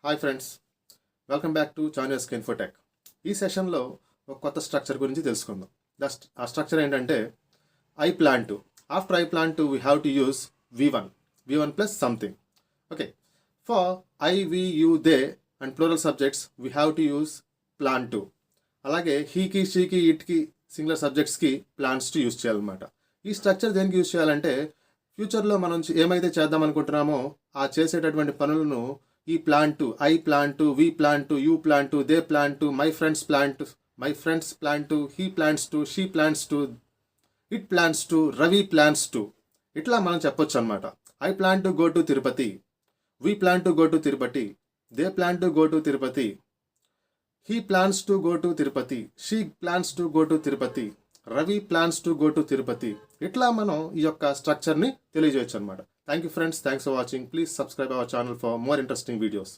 Hi friends, welcome back to చాయినస్ Infotech. ఈ సెషన్లో ఒక కొత్త స్ట్రక్చర్ గురించి తెలుసుకుందాం. ఆ స్ట్రక్చర్ ఏంటంటే I plan to. After I plan to we have to use V1 plus something. Okay, for I, we, you, they and plural subjects we have to use plan to. అలాగే హీకి, షీకి, ఇట్కి singular సబ్జెక్ట్స్కి plans to use చేయాలన్నమాట. ఈ structure దేనికి use చేయాలంటే ఫ్యూచర్లో మనం ఏమైతే చేద్దాం అనుకుంటున్నామో ఆ చేసేటటువంటి పనులను ఈ plan to, I plan to, we plan to, you plan to, they plan to, my friends plan to, he plans to, she plans to, it plans to, Ravi plans to, ఇట్లా మనం చెప్పొచ్చు అనమాట. I plan to go to Tirupati, we plan to go to Tirupati, they plan to go to Tirupati, he plans to go to Tirupati, she plans to go to Tirupati, Ravi plans to go to Tirupati. ఇట్లా మనం ఈ యొక్క స్ట్రక్చర్ని తెలియజేయచ్చు అనమాట. Thank you friends, thanks for watching. Please subscribe our channel for more interesting videos.